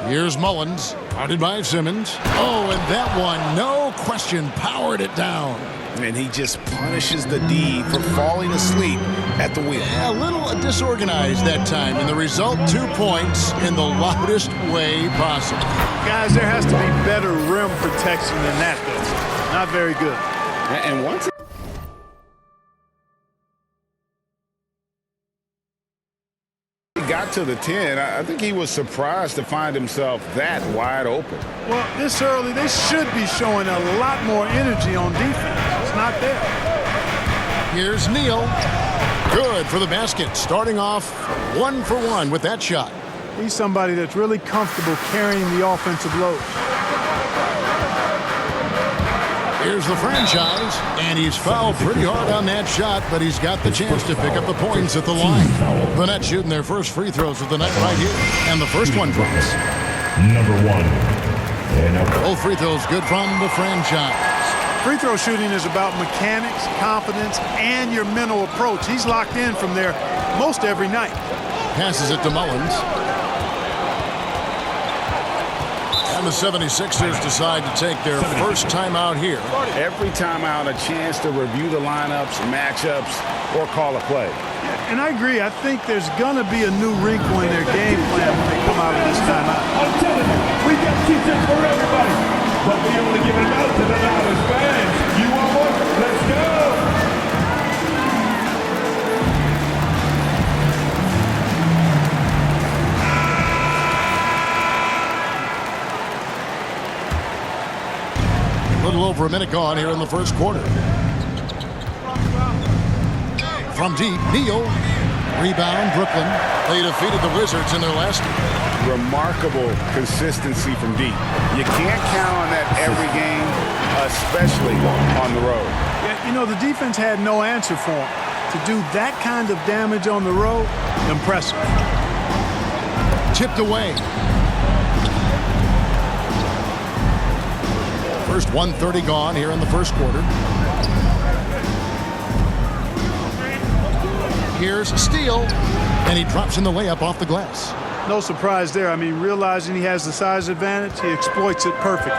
Here's Mullins, guarded by Simmons. Oh, and that one, no question, powered it down. And he just punishes the D for falling asleep at the wheel. A little disorganized that time, and the result, 2 points in the loudest way possible. Guys, there has to be better rim protection than that, though. Not very good. And once he got to the 10, I think he was surprised to find himself that wide open. Well, this early, they should be showing a lot more energy on defense. It's not there. Here's Neal. Good for the basket. Starting off 1 for 1 with that shot. He's somebody that's really comfortable carrying the offensive load. Here's the franchise, and he's fouled pretty hard on that shot, but he's got the chance to pick up the points at the line. The Nets shooting their first free throws of the night right here, and the first one drops. Number 1. Both free throws good from the franchise. Free throw shooting is about mechanics, confidence, and your mental approach. He's locked in from there most every night. Passes it to Mullins. And the 76ers decide to take their first timeout here. Every timeout, a chance to review the lineups, matchups, or call a play. And I agree. I think there's going to be a new wrinkle in their game plan when they come out of this timeout. I'm telling you, we got tickets for everybody, but we only give it out to the loudest fans. You want one? Let's go! A little over a minute gone here in the first quarter. From deep, Neal. Rebound, Brooklyn. They defeated the Wizards in their last game. Remarkable consistency from deep. You can't count on that every game, especially on the road. Yeah, you know, the defense had no answer for him. To do that kind of damage on the road, impressive. Tipped away. First 1:30 gone here in the first quarter. Here's Steele, and he drops in the layup off the glass. No surprise there. I mean, realizing he has the size advantage, he exploits it perfectly.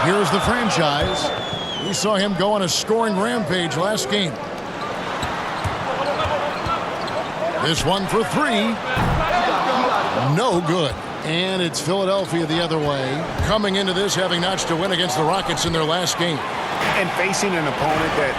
Here's the franchise. We saw him go on a scoring rampage last game. This one for 3. No good. And it's Philadelphia the other way, coming into this having notched a win against the Rockets in their last game. And facing an opponent that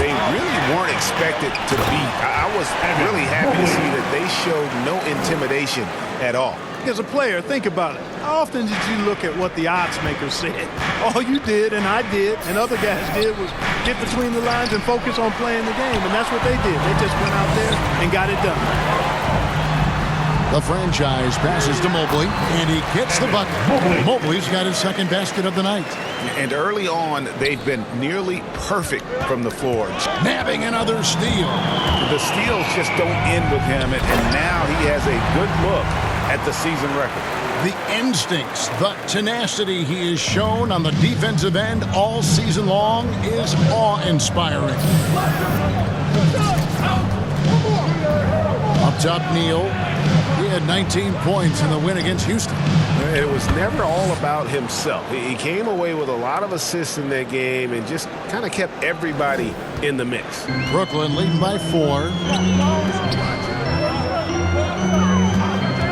they really weren't expected to beat. I was really happy to see that they showed no intimidation at all. As a player, think about it. How often did you look at what the odds makers said? All you did, and I did, and other guys did, was get between the lines and focus on playing the game. And that's what they did. They just went out there and got it done. The franchise passes to Mobley, and he gets the bucket. Mobley's got his second basket of the night. And early on, they've been nearly perfect from the floor. Nabbing another steal. The steals just don't end with him, and now he has a good look at the season record. The instincts, the tenacity he has shown on the defensive end all season long is awe-inspiring. Up top, Neal. He had 19 points in the win against Houston. It was never all about himself. He came away with a lot of assists in that game and just kind of kept everybody in the mix. Brooklyn leading by 4.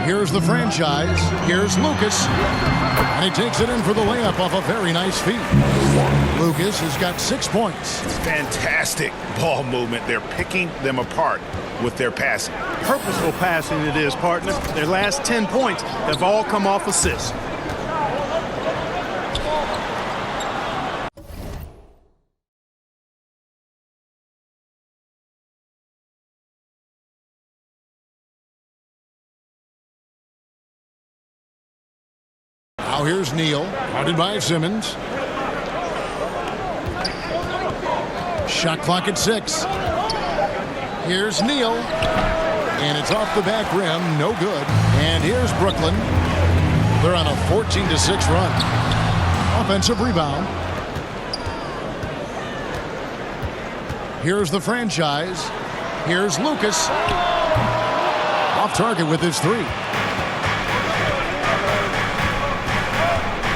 Here's the franchise. Here's Lucas. And he takes it in for the layup off a very nice feed. Lucas has got 6 points. Fantastic ball movement. They're picking them apart with their passing. Purposeful passing it is, partner. Their last 10 points have all come off assists. Now here's Neal, guarded by Simmons. Shot clock at 6. Here's Neal, and it's off the back rim, no good. And here's Brooklyn. They're on a 14-6 run. Offensive rebound. Here's the franchise. Here's Lucas. Off target with his three.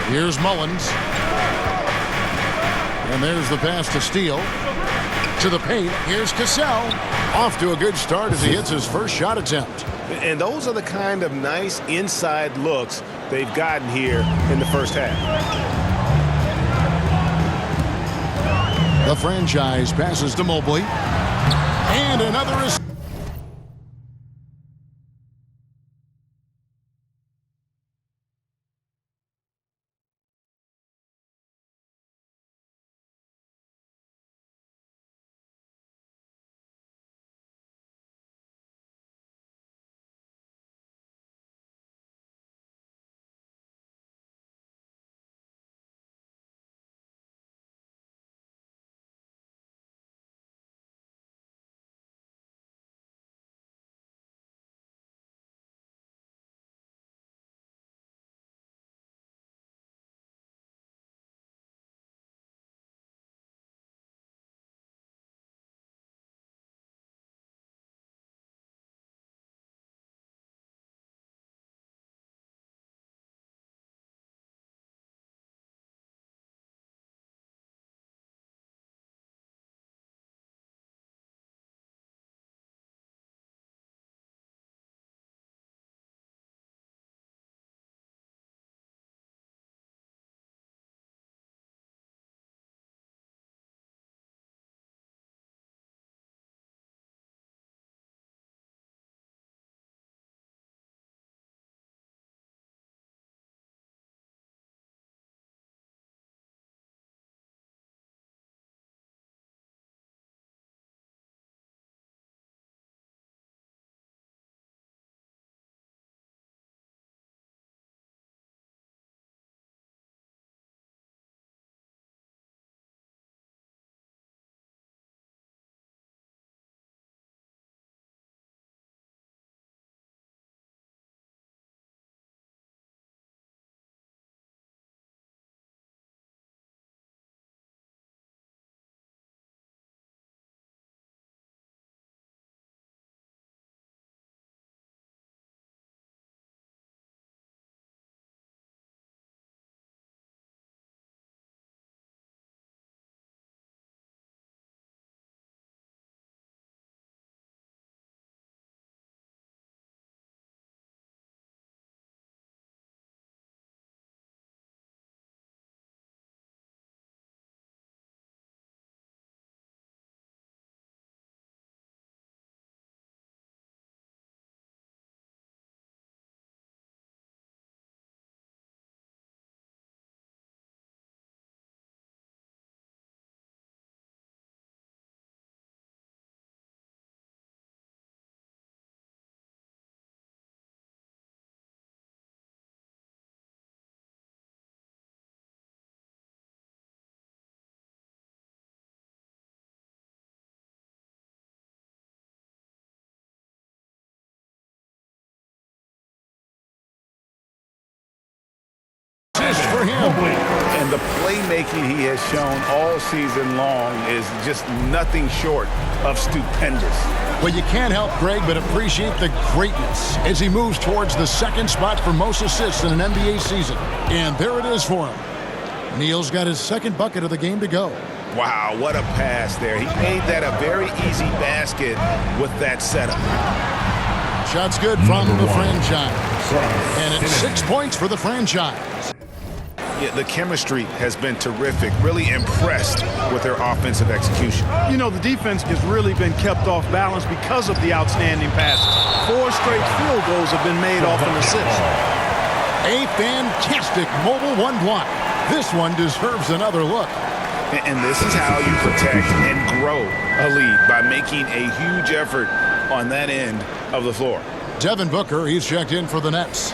Here's Mullins. And there's the pass to Steele. To the paint. Here's Cassell. Off to a good start as he hits his first shot attempt. And those are the kind of nice inside looks they've gotten here in the first half. The franchise passes to Mobley. And another is. For him. And the playmaking he has shown all season long is just nothing short of stupendous. Well, you can't help, Greg, but appreciate the greatness as he moves towards the second spot for most assists in an NBA season. And there it is for him. Neal's got his second bucket of the game to go. Wow, what a pass there. He made that a very easy basket with that setup. Shot's good from the franchise. And it's 6 points for the franchise. Yeah, the chemistry has been terrific. Really impressed with their offensive execution. You know, the defense has really been kept off balance because of the outstanding passes. 4 straight field goals have been made off an assist. A fantastic mobile one block. This one deserves another look. And this is how you protect and grow a lead, by making a huge effort on that end of the floor. Devin Booker, he's checked in for the Nets.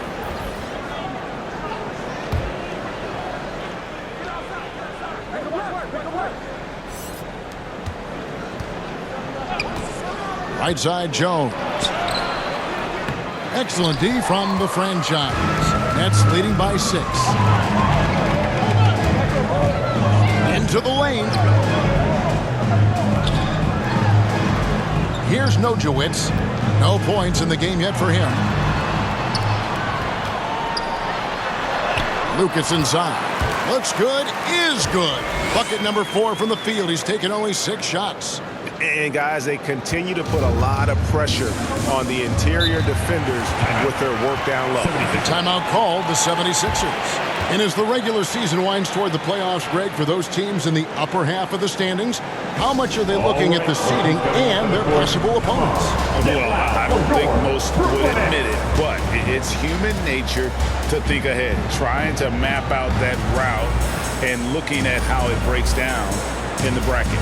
Right side, Jones. Excellent D from the franchise. Nets leading by 6. Into the lane. Here's Nojewicz. No points in the game yet for him. Lucas inside. Looks good, is good. Bucket number 4 from the field. He's taken only 6 shots. And, guys, they continue to put a lot of pressure on the interior defenders with their work down low. Timeout called the 76ers. And as the regular season winds toward the playoffs, Greg, for those teams in the upper half of the standings, how much are they looking at the seeding and their possible opponents? Well, I don't think most would admit it, but it's human nature to think ahead, trying to map out that route and looking at how it breaks down in the bracket.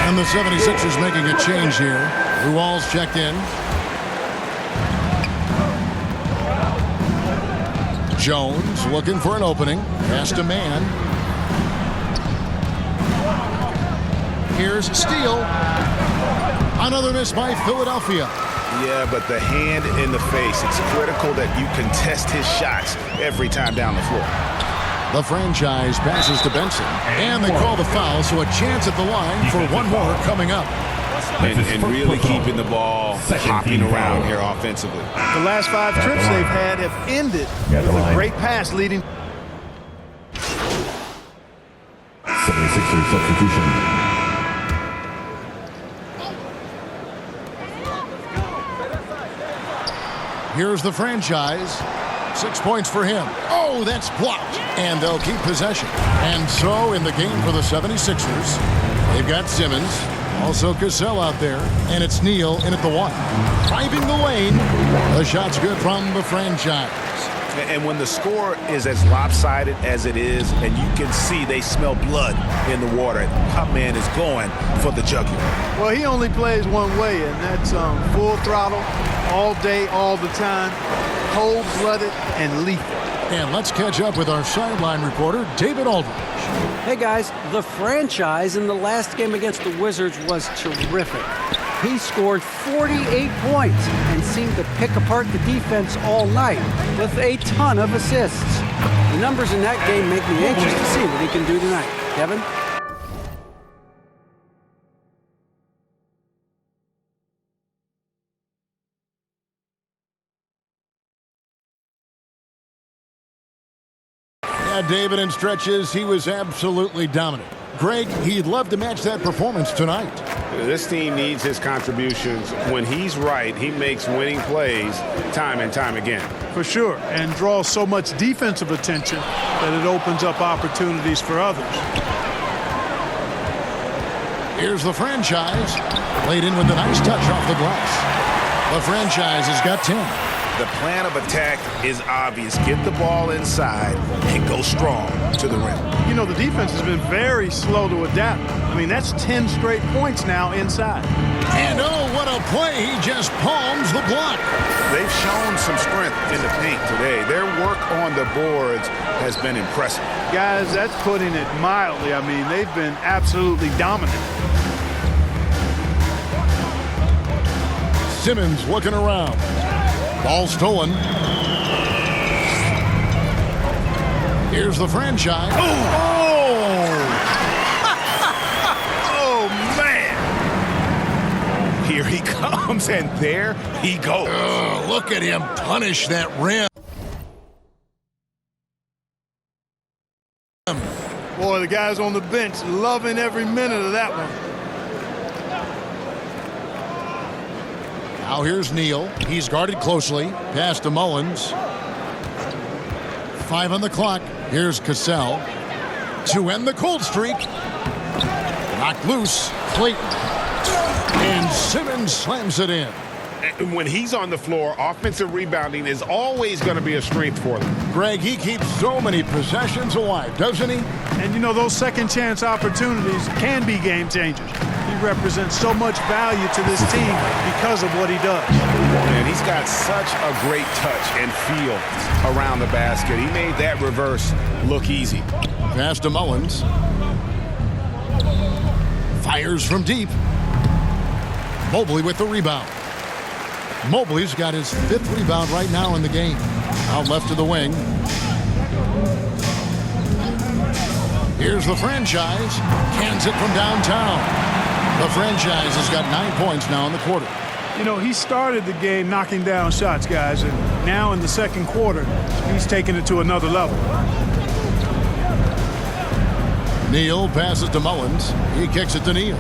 And the 76ers making a change here. Rual's checked in. Jones looking for an opening. Pass to man. Here's Steele. Another miss by Philadelphia. Yeah, but the hand in the face, it's critical that you contest his shots every time down the floor. The franchise passes to Benson. And they call the foul, so a chance at the line for one more coming up. And really keeping the ball hopping around here offensively. The last 5 trips they've had have ended with a great pass leading. 76ers substitution. Here's the franchise. 6 points for him. Oh, that's blocked. And they'll keep possession. And so in the game for the 76ers, they've got Simmons, also Cassell out there, and it's Neal in at the 1. Driving the lane. The shot's good from the franchise. And when the score is as lopsided as it is, and you can see they smell blood in the water, Top Man is going for the jugular. Well, he only plays one way, and that's full throttle, all day, all the time, cold-blooded and lethal. And let's catch up with our sideline reporter, David Aldridge. Hey guys, the franchise in the last game against the Wizards was terrific. He scored 48 points and seemed to pick apart the defense all night with a ton of assists. The numbers in that game make me anxious to see what he can do tonight. Kevin? David, in stretches, he was absolutely dominant. Greg, he'd love to match that performance tonight. This team needs his contributions. When he's right, he makes winning plays time and time again. For sure, and draws so much defensive attention that it opens up opportunities for others. Here's the franchise. Laid in with a nice touch off the glass. The franchise has got 10. The plan of attack is obvious. Get the ball inside and go strong to the rim. You know, the defense has been very slow to adapt. I mean, that's 10 straight points now inside. And oh, what a play. He just palms the block. They've shown some strength in the paint today. Their work on the boards has been impressive. Guys, that's putting it mildly. I mean, they've been absolutely dominant. Simmons looking around. Ball stolen. Here's the franchise. Oh! Oh, man! Here he comes, and there he goes. Look at him punish that rim. Boy, the guys on the bench loving every minute of that one. Now here's Neal. He's guarded closely. Pass to Mullins. 5 on the clock. Here's Cassell. To end the cold streak. Knocked loose. Clayton. And Simmons slams it in. When he's on the floor, offensive rebounding is always going to be a strength for them. Greg, he keeps so many possessions alive, doesn't he? And, you know, those second chance opportunities can be game changers. He represents so much value to this team because of what he does. And he's got such a great touch and feel around the basket. He made that reverse look easy. Pass to Mullins. Fires from deep. Mobley with the rebound. Mobley's got his 5th rebound right now in the game. Out left to the wing. Here's the franchise. Cans it from downtown. The franchise has got 9 points now in the quarter. You know, he started the game knocking down shots, guys, and now in the second quarter, he's taking it to another level. Neal passes to Mullins. He kicks it to Neal.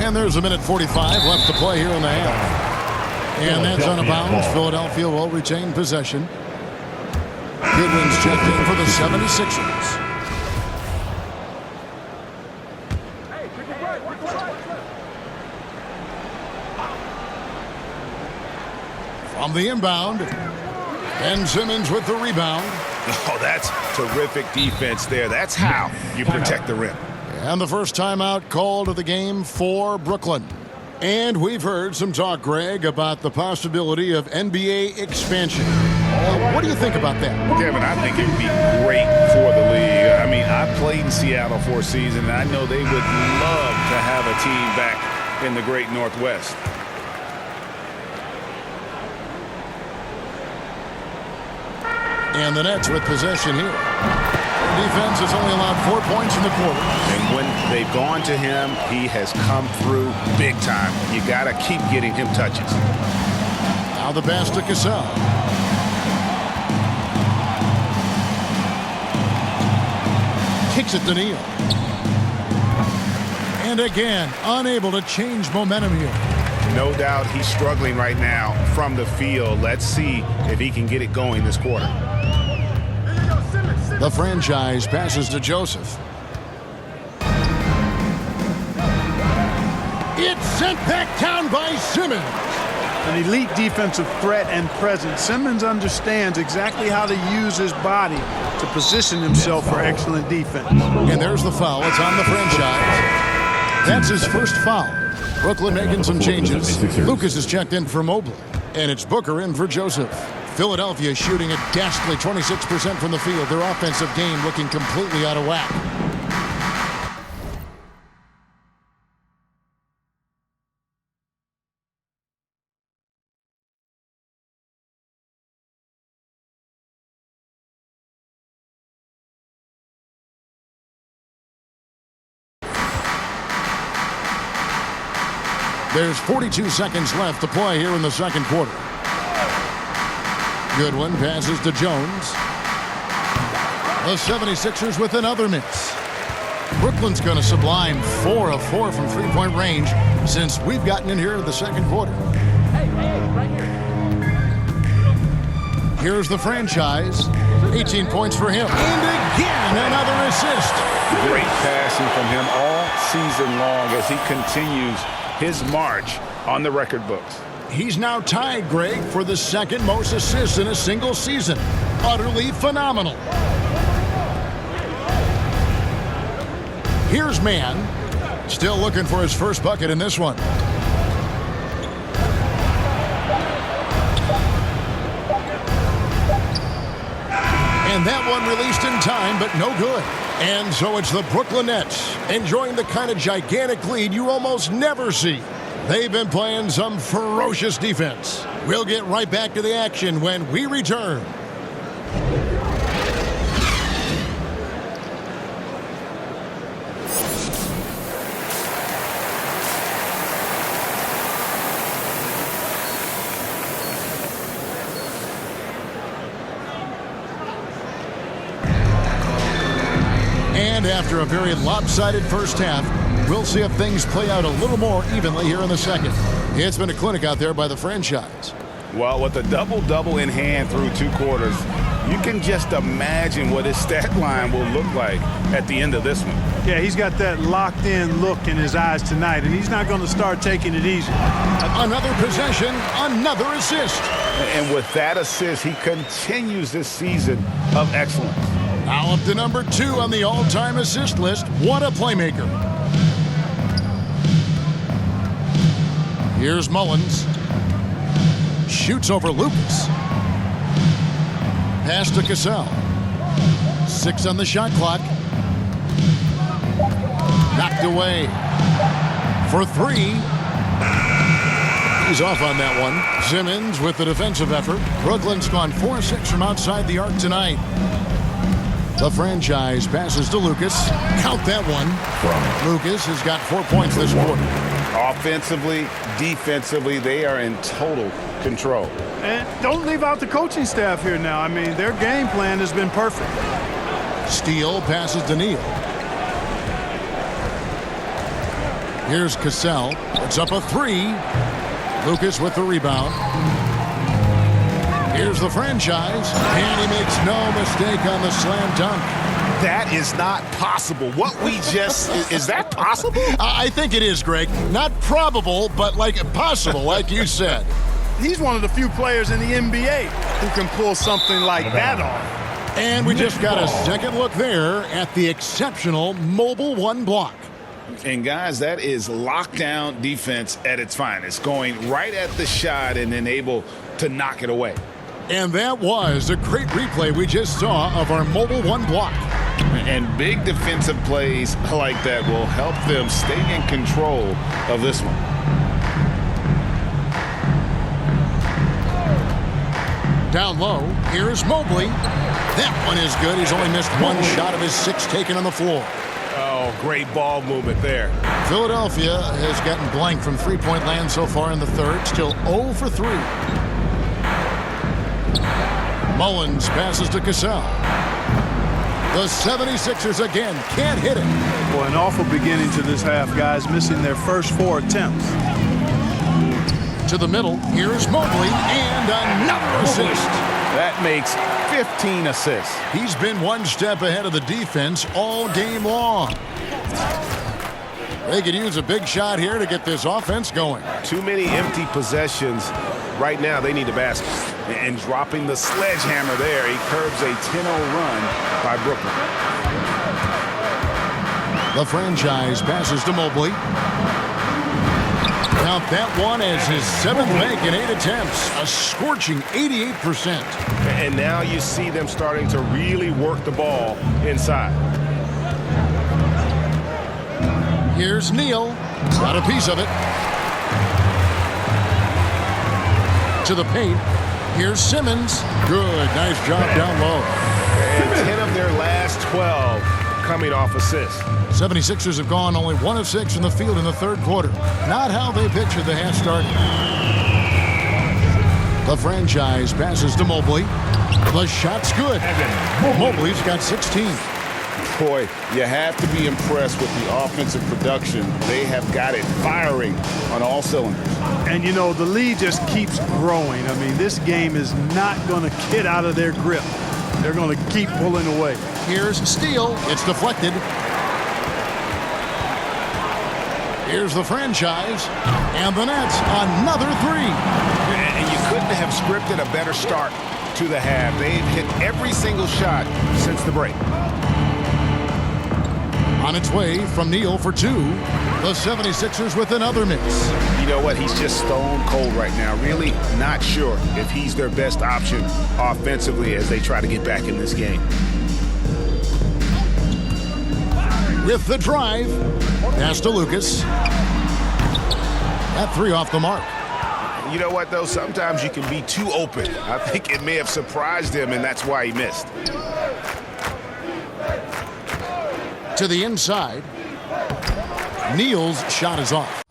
And there's a minute 45 left to play here in the half. And that's out of bounds. Philadelphia will retain possession. Goodwin's checked in for the 76ers. From the inbound, Ben Simmons with the rebound. Oh, that's terrific defense there. That's how you protect the rim. And the first timeout called of the game for Brooklyn. And we've heard some talk, Greg, about the possibility of NBA expansion. What do you think about that? Kevin, I think it would be great for the league. I mean, I played in Seattle for a season, and I know they would love to have a team back in the great Northwest. And the Nets with possession here. Their defense has only allowed 4 points in the quarter. And when they've gone to him, he has come through big time. You got to keep getting him touches. Now the pass to Cassell. Kicks it to Neal. And again, unable to change momentum here. No doubt he's struggling right now from the field. Let's see if he can get it going this quarter. The franchise passes to Joseph. It's sent back down by Simmons. An elite defensive threat and presence. Simmons understands exactly how to use his body to position himself for excellent defense. And there's the foul. It's on the franchise. That's his first foul. Brooklyn making some changes. Lucas is checked in for Mobley. And it's Booker in for Joseph. Philadelphia shooting a ghastly 26% from the field. Their offensive game looking completely out of whack. There's 42 seconds left to play here in the second quarter. Goodwin passes to Jones. The 76ers with another miss. Brooklyn's going to sublime 4 of 4 from three-point range since we've gotten in here in the second quarter. Right here. Here's the franchise. 18 points for him. And again, another assist. Great passing from him all season long as he continues his march on the record books. He's now tied, Greg, for the second most assists in a single season. Utterly phenomenal. Here's Mann. Still looking for his first bucket in this one. And that one released in time, but no good. And so it's the Brooklyn Nets enjoying the kind of gigantic lead you almost never see. They've been playing some ferocious defense. We'll get right back to the action when we return. And after a very lopsided first half, we'll see if things play out a little more evenly here in the second. It's been a clinic out there by the franchise. Well, with a double-double in hand through 2 quarters, you can just imagine what his stat line will look like at the end of this one. Yeah, he's got that locked-in look in his eyes tonight, and he's not going to start taking it easy. Another possession, another assist. And with that assist, he continues this season of excellence. Now up to number 2 on the all-time assist list. What a playmaker. Here's Mullins. Shoots over Lucas. Pass to Cassell. 6 on the shot clock. Knocked away for 3. He's off on that one. Simmons with the defensive effort. Brooklyn's gone 4-6 from outside the arc tonight. The franchise passes to Lucas. Count that one. Lucas has got 4 points this quarter. Offensively, defensively, they are in total control. And don't leave out the coaching staff here now. I mean, their game plan has been perfect. Steele passes to Neal. Here's Cassell. It's up a 3. Lucas with the rebound. Here's the franchise. And he makes no mistake on the slam dunk. That is not possible. What we just... is that possible? I think it is, Greg. Not probable, but like possible, like you said. He's one of the few players in the NBA who can pull something like that off. And we just got a second look there at the exceptional Mobile One block. And guys, that is lockdown defense at its finest, going right at the shot and then able to knock it away. And that was a great replay we just saw of our Mobile One block. And big defensive plays like that will help them stay in control of this one. Down low, here's Mobley. That one is good. He's only missed 1 shot of his 6 taken on the floor. Oh, great ball movement there. Philadelphia has gotten blank from three-point land so far in the third. Still 0 for 3. Mullins passes to Cassell. The 76ers again can't hit it. Boy, an awful beginning to this half, guys, missing their first 4 attempts. To the middle, here's Mobley, and another assist. That makes 15 assists. He's been 1 step ahead of the defense all game long. They could use a big shot here to get this offense going. Too many empty possessions. Right now, they need a basket. And dropping the sledgehammer there, he curbs a 10-0 run by Brooklyn. The franchise passes to Mobley. Count that one as his 7th make in 8 attempts. A scorching 88%. And now you see them starting to really work the ball inside. Here's Neal. Got a piece of it. To the paint. Here's Simmons. Good. Nice job down low. And 10 of their last 12 coming off assists. 76ers have gone only 1 of 6 from the field in the third quarter. Not how they pictured the half start. The franchise passes to Mobley. The shot's good. Mobley's got 16. Boy, you have to be impressed with the offensive production. They have got it firing on all cylinders. And, you know, the lead just keeps growing. I mean, this game is not going to get out of their grip. They're going to keep pulling away. Here's Steele. It's deflected. Here's the franchise. And the Nets, another 3. And you couldn't have scripted a better start to the half. They've hit every single shot since the break. On its way from Neal for 2. The 76ers with another miss. You know what? He's just stone cold right now. Really not sure if he's their best option offensively as they try to get back in this game. With the drive. Pass to Lucas. That 3 off the mark. You know what, though? Sometimes you can be too open. I think it may have surprised him, and that's why he missed. To the inside. Neal's shot is off.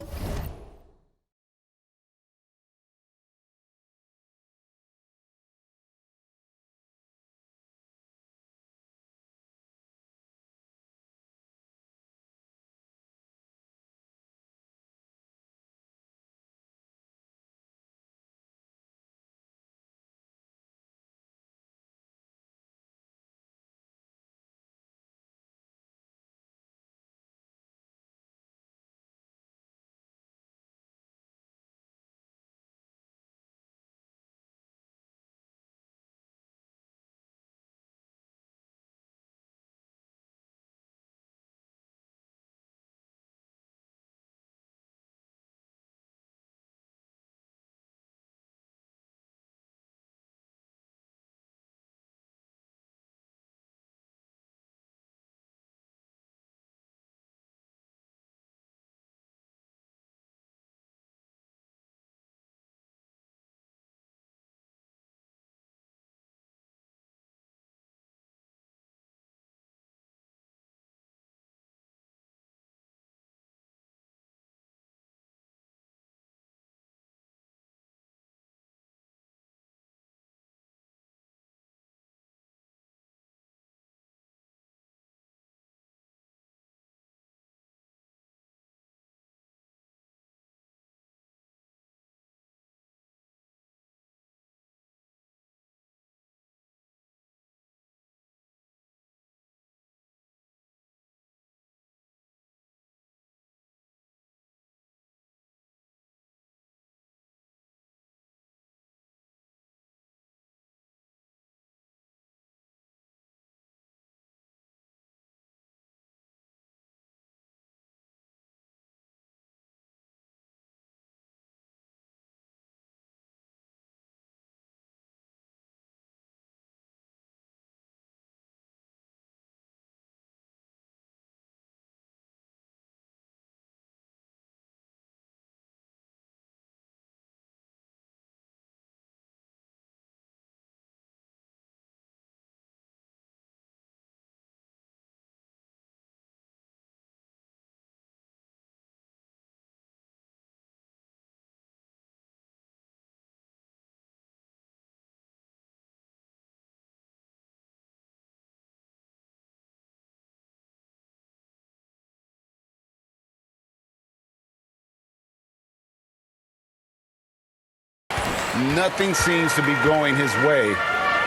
Nothing seems to be going his way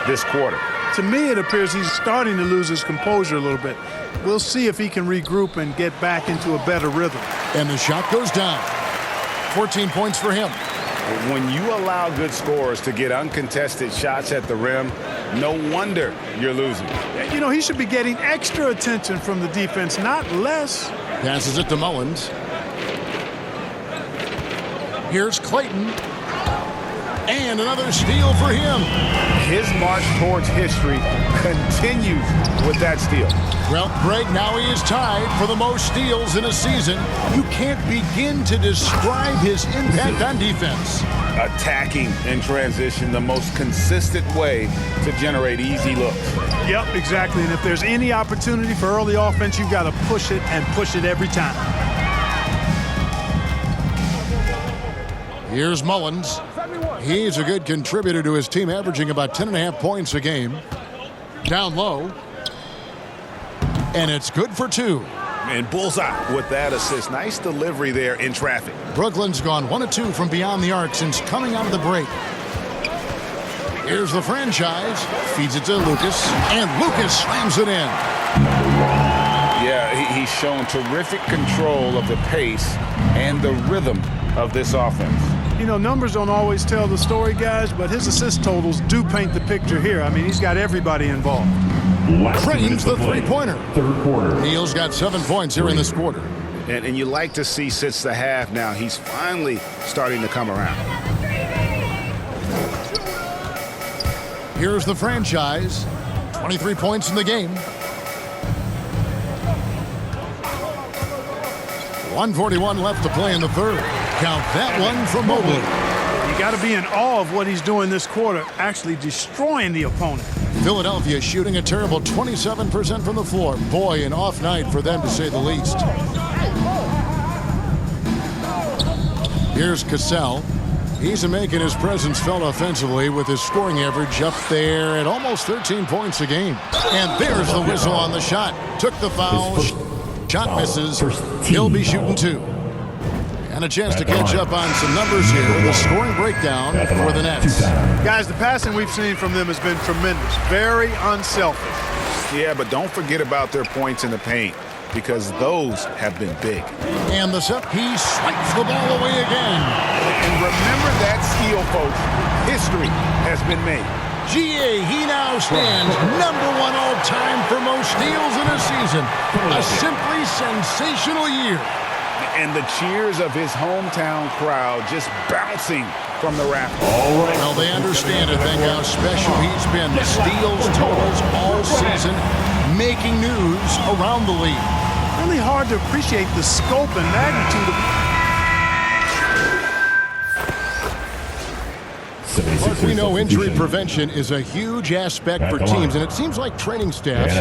this quarter. To me, it appears he's starting to lose his composure a little bit. We'll see if he can regroup and get back into a better rhythm. And the shot goes down. 14 points for him. When you allow good scorers to get uncontested shots at the rim, no wonder you're losing. You know, he should be getting extra attention from the defense, not less. Passes it to Mullins. Here's Clayton. And another steal for him. His march towards history continues with that steal. Well, Greg, now he is tied for the most steals in a season. You can't begin to describe his impact on defense. Attacking in transition, the most consistent way to generate easy looks. Yep, exactly. And if there's any opportunity for early offense, you've got to push it and push it every time. Here's Mullins. He's a good contributor to his team, averaging about 10.5 points a game. Down low. And it's good for 2. And bullseye with that assist. Nice delivery there in traffic. Brooklyn's gone 1 of 2 from beyond the arc since coming out of the break. Here's the franchise. Feeds it to Lucas. And Lucas slams it in. Yeah, he's shown terrific control of the pace and the rhythm of this offense. You know, numbers don't always tell the story, guys, but his assist totals do paint the picture here. I mean, he's got everybody involved. Drains the three-pointer. Third quarter. Neal's got 7 points here in this quarter. And you like to see since the half now, he's finally starting to come around. Here's the franchise. 23 points in the game. 1:41 left to play in the third. Count that one from Mobley. You got to be in awe of what he's doing this quarter, actually destroying the opponent. Philadelphia shooting a terrible 27% from the floor. Boy, an off night for them, to say the least. Here's Cassell. He's making his presence felt offensively with his scoring average up there at almost 13 points a game. And there's the whistle on the shot. Took the foul. Shot misses. He'll be shooting 2. And a chance to catch up on some numbers here with a scoring breakdown for the Nets. Guys, the passing we've seen from them has been tremendous. Very unselfish. Yeah, but don't forget about their points in the paint, because those have been big. And the set, he swipes the ball away again. And remember that steal, folks. History has been made. GA, he now stands #1 all-time for most steals in a season. A simply sensational year. And the cheers of his hometown crowd just bouncing from the rafters. Well, they understand it. Think how special he's been. The steals totals all season, making news around the league. Really hard to appreciate the scope and magnitude of. But we know injury prevention is a huge aspect for teams, and it seems like training staffs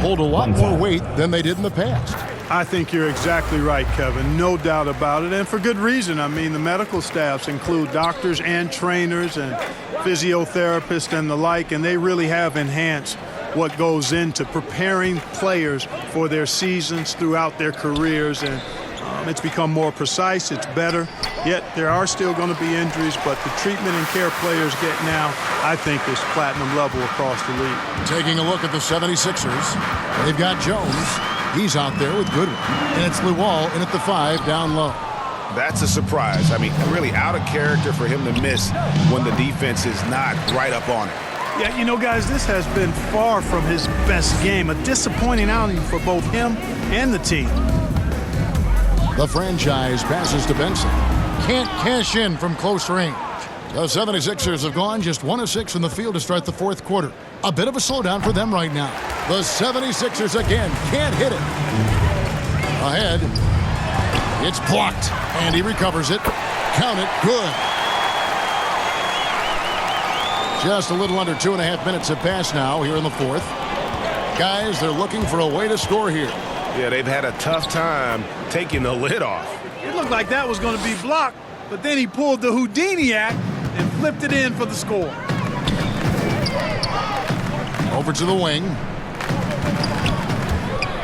hold a lot more weight than they did in the past. I think you're exactly right, Kevin. No doubt about it, and for good reason. I mean, the medical staffs include doctors and trainers and physiotherapists and the like, and they really have enhanced what goes into preparing players for their seasons throughout their careers, and it's become more precise, it's better. Yet there are still going to be injuries, but the treatment and care players get now, I think, is platinum level across the league. Taking a look at the 76ers, they've got Jones. He's out there with Goodwin. And it's Luol in at the 5 down low. That's a surprise. I mean, really out of character for him to miss when the defense is not right up on it. Yeah, you know, guys, this has been far from his best game. A disappointing outing for both him and the team. The franchise passes to Benson. Can't cash in from close range. The 76ers have gone just 1 of 6 from the field to start the fourth quarter. A bit of a slowdown for them right now. The 76ers again can't hit it. Ahead. It's blocked. And he recovers it. Count it. Good. Just a little under 2.5 minutes have passed now here in the fourth. Guys, they're looking for a way to score here. Yeah, they've had a tough time taking the lid off. It looked like that was going to be blocked, but then he pulled the Houdini act and flipped it in for the score. Over to the wing.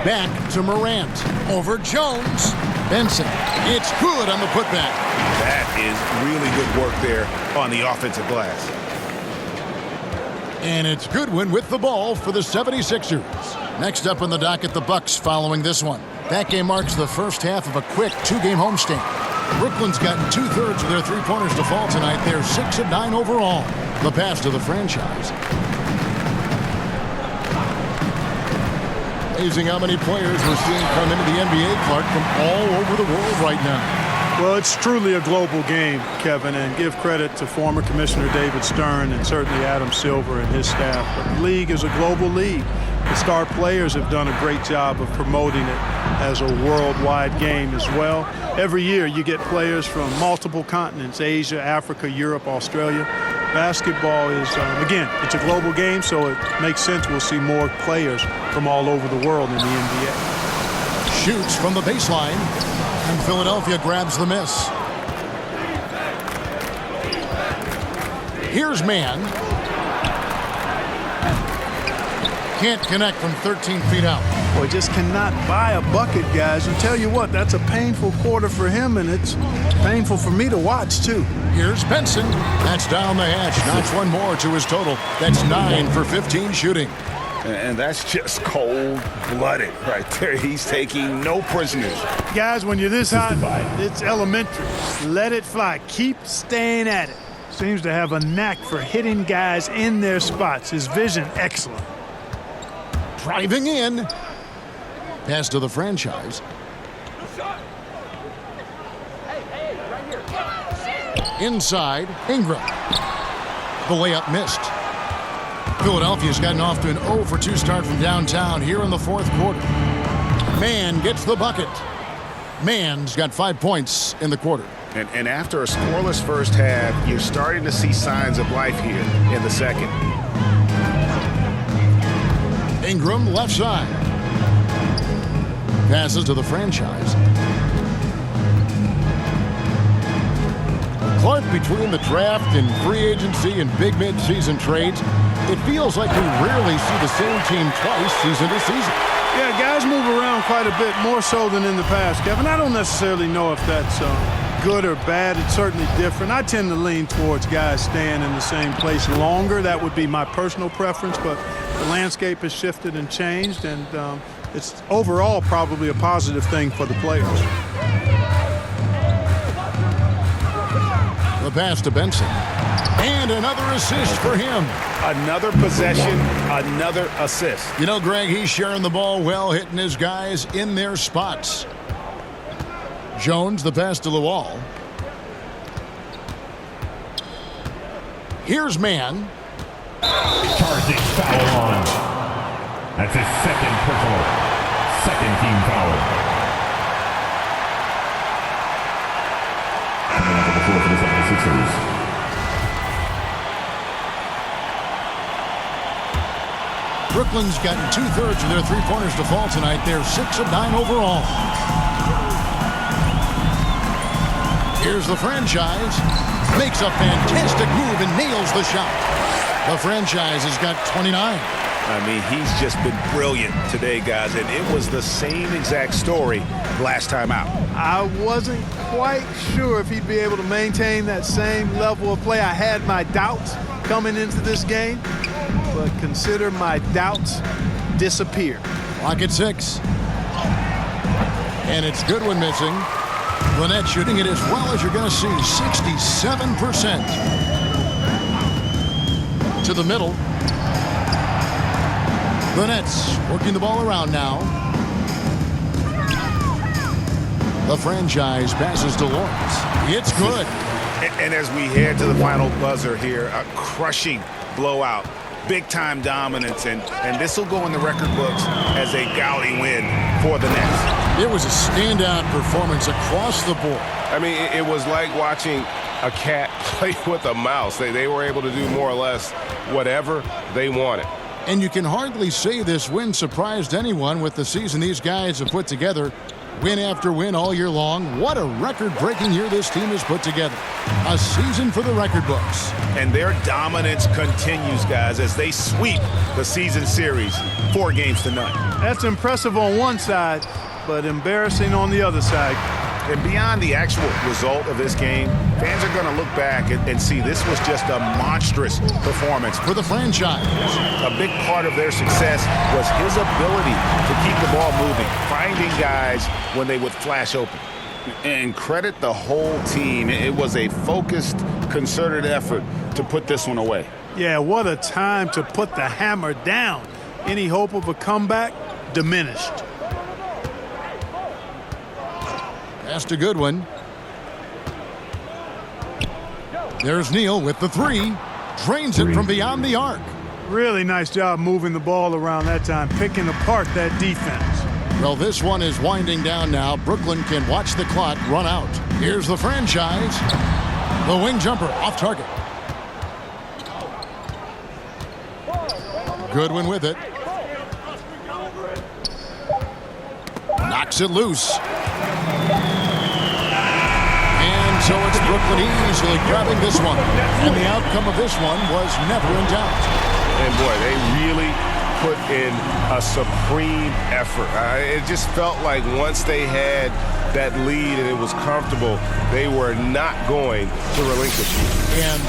Back to Morant. Over Jones. Benson. It's good on the putback. That is really good work there on the offensive glass. And it's Goodwin with the ball for the 76ers. Next up on the docket, the Bucks following this one. That game marks the first half of a quick two-game homestand. Brooklyn's gotten 2/3 of their three-pointers to fall tonight. They're 6 of 9 overall. The pass to the franchise. Amazing how many players we're seeing come into the NBA, Clark, from all over the world right now. Well, it's truly a global game, Kevin, and give credit to former Commissioner David Stern and certainly Adam Silver and his staff. But the league is a global league. The star players have done a great job of promoting it as a worldwide game as well. Every year you get players from multiple continents, Asia, Africa, Europe, Australia. Basketball is, again, it's a global game, so it makes sense we'll see more players from all over the world in the NBA. Shoots from the baseline, and Philadelphia grabs the miss. Here's Mann. Can't connect from 13 feet out. Boy, just cannot buy a bucket, guys. And tell you what, that's a painful quarter for him, and it's painful for me to watch, too. Here's Benson. That's down the hatch. Knocks one more to his total. That's 9 for 15 shooting. And that's just cold-blooded right there. He's taking no prisoners. Guys, when you're this hot, it's elementary. Let it fly. Keep staying at it. Seems to have a knack for hitting guys in their spots. His vision, excellent. Driving in. Pass to the franchise. Inside, Ingram. The layup missed. Philadelphia's gotten off to an 0 for 2 start from downtown here in the fourth quarter. Mann gets the bucket. Mann's got 5 points in the quarter. And after a scoreless first half, you're starting to see signs of life here in the second. Ingram left side. Passes to the franchise. Clark, between the draft and free agency and big mid-season trades, it feels like we rarely see the same team twice season to season. Yeah, guys move around quite a bit, more so than in the past, Kevin. I don't necessarily know if that's good or bad. It's certainly different. I tend to lean towards guys staying in the same place longer. That would be my personal preference, but the landscape has shifted and changed, and it's overall probably a positive thing for the players. The pass to Benson. And another assist for him. Another possession, another assist. You know, Greg, he's sharing the ball well, hitting his guys in their spots. Jones, the pass to the wall. Here's Mann. Charging foul on. That's his second personal. Second team foul. Coming out of the floor for the 76ers. Brooklyn's gotten 2/3 of their three-pointers to fall tonight. They're 6 of 9 overall. Here's the franchise. Makes a fantastic move and nails the shot. The franchise has got 29. I mean, he's just been brilliant today, guys, and it was the same exact story last time out. I wasn't quite sure if he'd be able to maintain that same level of play. I had my doubts coming into this game, but consider my doubts disappear. Clock at 6. And it's Goodwin missing. Lynette shooting it as well as you're going to see, 67%. To the middle. The Nets working the ball around now. The franchise passes to Lawrence. It's good. And as we head to the final buzzer here, a crushing blowout, big-time dominance, and this will go in the record books as a gaudy win for the Nets. It was a standout performance across the board. I mean, it was like watching a cat play with a mouse. They were able to do more or less whatever they wanted. And you can hardly say this win surprised anyone with the season these guys have put together. Win after win all year long. What a record-breaking year this team has put together. A season for the record books. And their dominance continues, guys, as they sweep the season series 4-0. That's impressive on one side, but embarrassing on the other side. And beyond the actual result of this game, fans are going to look back and see this was just a monstrous performance For the franchise. A big part of their success was his ability to keep the ball moving, finding guys when they would flash open. And credit the whole team. It was a focused, concerted effort to put this one away. Yeah, what a time to put the hammer down. Any hope of a comeback diminished. That's a good one. There's Neal with the three. Drains it from beyond the arc. Really nice job moving the ball around that time, picking apart that defense. Well, this one is winding down now. Brooklyn can watch the clock run out. Here's the franchise. The wing jumper off target. Goodwin with it. Knocks it loose. And so it's Brooklyn easily grabbing this one. And the outcome of this one was never in doubt. And boy, they really put in a supreme effort. It just felt like once they had that lead and it was comfortable, they were not going to relinquish it. And